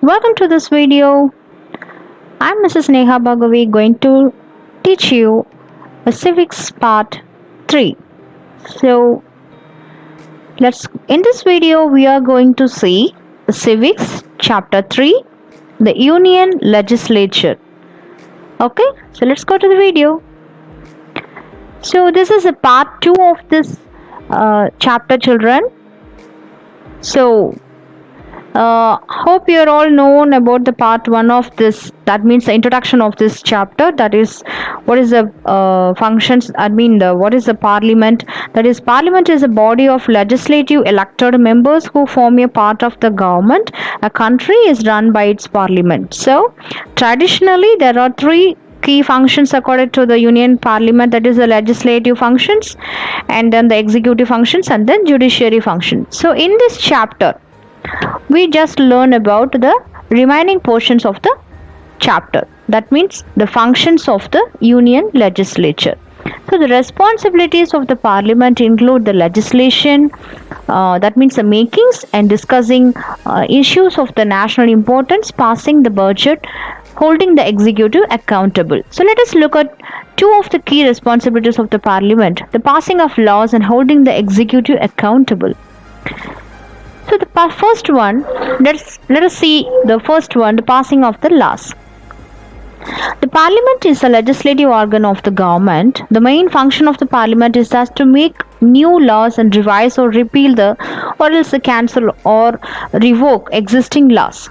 Welcome to this video. I'm Mrs. Neha Bhagavi going to teach you a Civics part 3. So in this video we are going to see the Civics chapter 3, the Union Legislature. Okay, so let's go to the video. So this is a part 2 of this chapter, children. So hope you're all known about the part 1 of this. That means the introduction of this chapter. That is, what is the functions? What is the parliament? That is, parliament is a body of legislative elected members who form a part of the government. A country is run by its parliament. So traditionally there are 3 key functions according to the Union Parliament, that is the legislative functions, and then the executive functions, and then judiciary function. So in this chapter we just learn about the remaining portions of the chapter. That means the functions of the Union Legislature. So the responsibilities of the Parliament include the legislation, that means the makings and discussing issues of the national importance, passing the budget, holding the executive accountable. So let us look at 2 of the key responsibilities of the Parliament: the passing of laws and holding the executive accountable. So the first one, let us see the first one, the passing of the laws. The Parliament is a legislative organ of the government. The main function of the Parliament is thus to make new laws and revise or repeal or else cancel or revoke existing laws.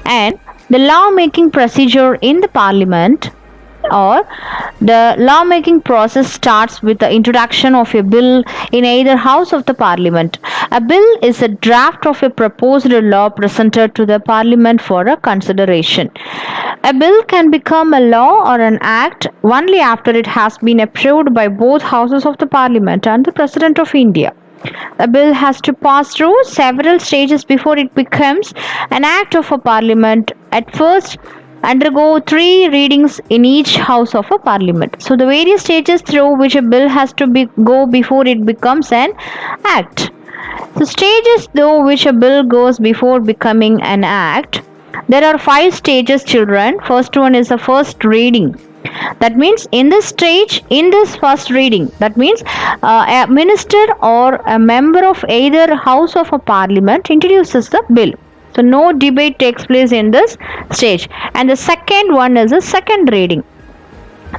And the law-making procedure in the Parliament, or the lawmaking process, starts with the introduction of a bill in either house of the Parliament. A bill is a draft of a proposed law presented to the Parliament for a consideration. A bill can become a law or an act only after it has been approved by both houses of the Parliament and the President of India. A bill has to pass through several stages before it becomes an act of a Parliament. At first, undergo 3 readings in each house of a Parliament. So the various stages through which a bill has to go before it becomes an act. The stages through which a bill goes before becoming an act. There are 5 stages, children. First one is the first reading. That means in this first reading, that means a minister or a member of either house of a Parliament introduces the bill. So no debate takes place in this stage. And the second one is the second reading.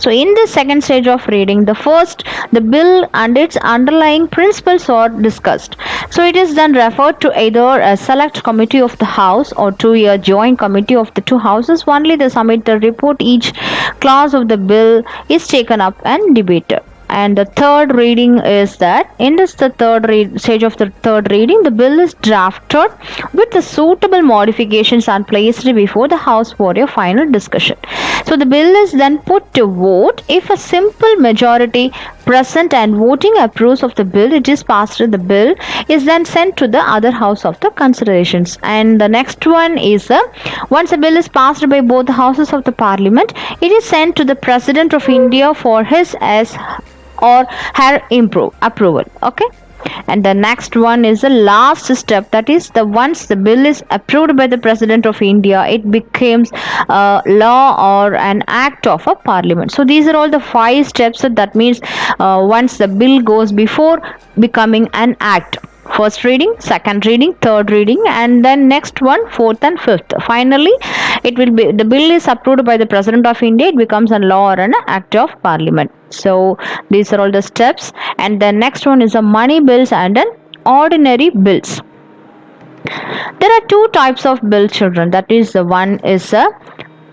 So in the second stage of reading, the bill and its underlying principles are discussed. So it is then referred to either a select committee of the House or to a joint committee of the 2 houses. Only they submit the report. Each clause of the bill is taken up and debated. And the third reading is that in this stage of the third reading, the bill is drafted with the suitable modifications and placed before the House for a final discussion. So the bill is then put to vote. If a simple majority present and voting approves of the bill, it is passed. The bill is then sent to the other house of the considerations. And the next one is once a bill is passed by both the houses of the Parliament, it is sent to the President of India for his or her approval. Okay, and the next one is the last step, that is once the bill is approved by the President of India, it becomes a law or an act of a Parliament. So these are all the 5 steps. That means once the bill goes before becoming an act: first reading, second reading, third reading, and then next one, fourth and fifth. Finally, the bill is approved by the President of India. It becomes a law or an act of Parliament. So these are all the steps. And the next one is the money bills and then ordinary bills. There are 2 types of bill, children. That is, the one is a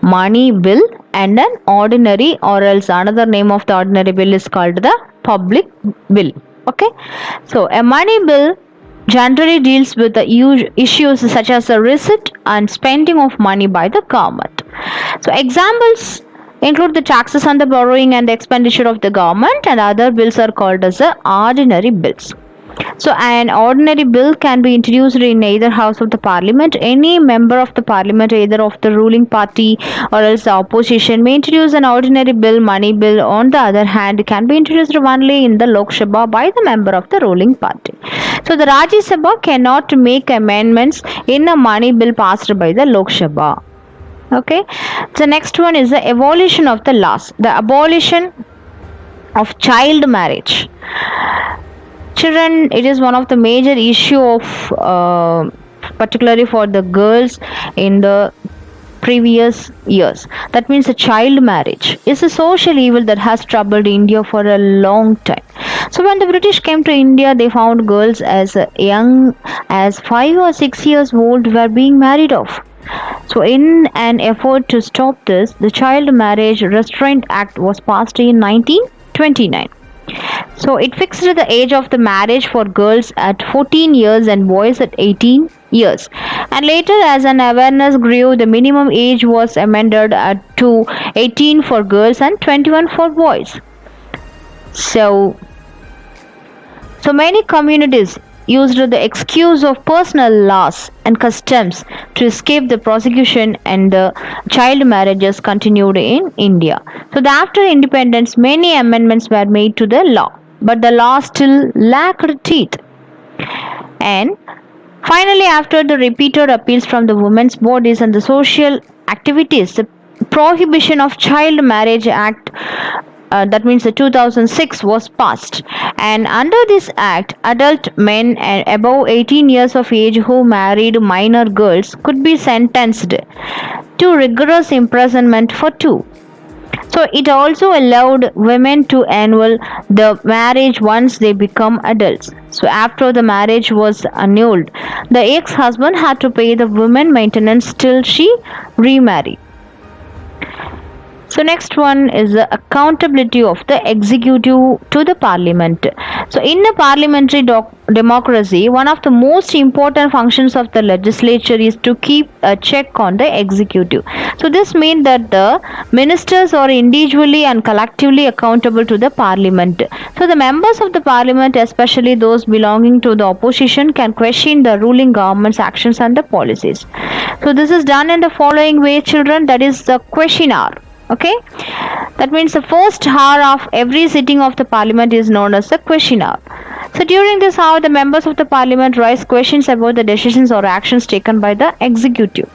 money bill and an ordinary, or else another name of the ordinary bill is called the public bill. Okay, so a money bill generally deals with the issues such as the receipt and spending of money by the government. So examples include the taxes on the borrowing and the expenditure of the government, and other bills are called as the ordinary bills. So, an ordinary bill can be introduced in either house of the parliament. Any member of the parliament, either of the ruling party or else the opposition, may introduce an ordinary bill. Money bill, on the other hand, can be introduced only in the Lok Sabha by the member of the ruling party. So, the Rajya Sabha cannot make amendments in a money bill passed by the Lok Sabha. Okay. The next one is the evolution of the laws. The abolition of child marriage. Children, it is one of the major issue of particularly for the girls in the previous years. That means the child marriage is a social evil that has troubled India for a long time. So when the British came to India, they found girls as young as 5 or 6 years old were being married off. So in an effort to stop this, the Child Marriage Restraint Act was passed in 1929. So it fixed the age of the marriage for girls at 14 years and boys at 18 years. And later, as an awareness grew, the minimum age was amended to 18 for girls and 21 for boys. So many communities used the excuse of personal laws and customs to escape the prosecution, and the child marriages continued in India. So after independence, many amendments were made to the law, but the law still lacked teeth. And finally, after the repeated appeals from the women's bodies and the social activities, the Prohibition of Child Marriage Act, that means the 2006, was passed. And under this act, adult men above 18 years of age who married minor girls could be sentenced to rigorous imprisonment for 2. So it also allowed women to annul the marriage once they become adults. So after the marriage was annulled, the ex-husband had to pay the woman maintenance till she remarried. So next one is the accountability of the executive to the parliament. So in a parliamentary democracy, one of the most important functions of the legislature is to keep a check on the executive. So this means that the ministers are individually and collectively accountable to the parliament. So the members of the parliament, especially those belonging to the opposition, can question the ruling government's actions and the policies. So this is done in the following way, children, that is the question hour. Okay, that means the first hour of every sitting of the parliament is known as the question hour. So during this hour, the members of the parliament raise questions about the decisions or actions taken by the executive.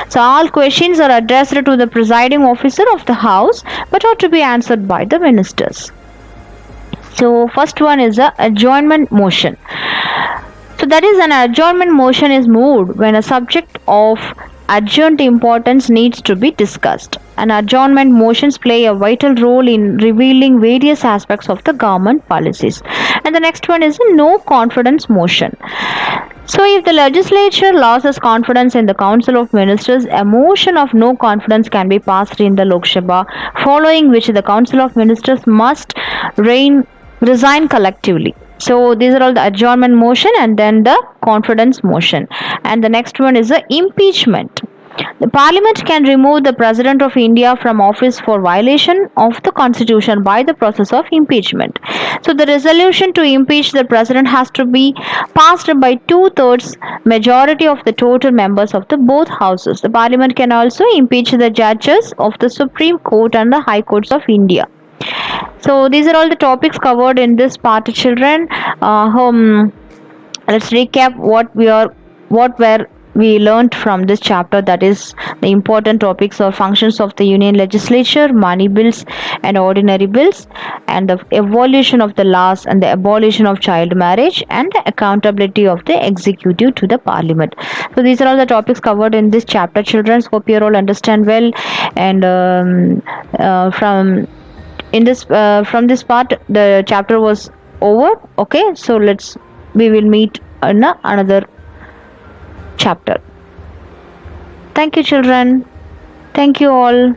So all questions are addressed to the presiding officer of the house, but are to be answered by the ministers. So first one is the adjournment motion. So that is, an adjournment motion is moved when a subject of urgent importance needs to be discussed. And adjournment motions play a vital role in revealing various aspects of the government policies. And the next one is a no confidence motion. So if the legislature loses confidence in the Council of Ministers, a motion of no confidence can be passed in the Lok Sabha, following which the Council of Ministers must resign collectively. So these are all the adjournment motion and then the confidence motion. And the next one is the impeachment. The Parliament can remove the President of India from office for violation of the Constitution by the process of impeachment. So the resolution to impeach the President has to be passed by 2/3 majority of the total members of the both houses. The Parliament can also impeach the judges of the Supreme Court and the High Courts of India. So these are all the topics covered in this part, children. Let's recap what we learned from this chapter. That is, the important topics or functions of the Union Legislature, money bills and ordinary bills, and the evolution of the laws, and the abolition of child marriage, and the accountability of the executive to the parliament. So these are all the topics covered in this chapter, children. Hope you all understand well. And from this part, the chapter was over. Okay, so we will meet in another chapter. Thank you, children. Thank you all.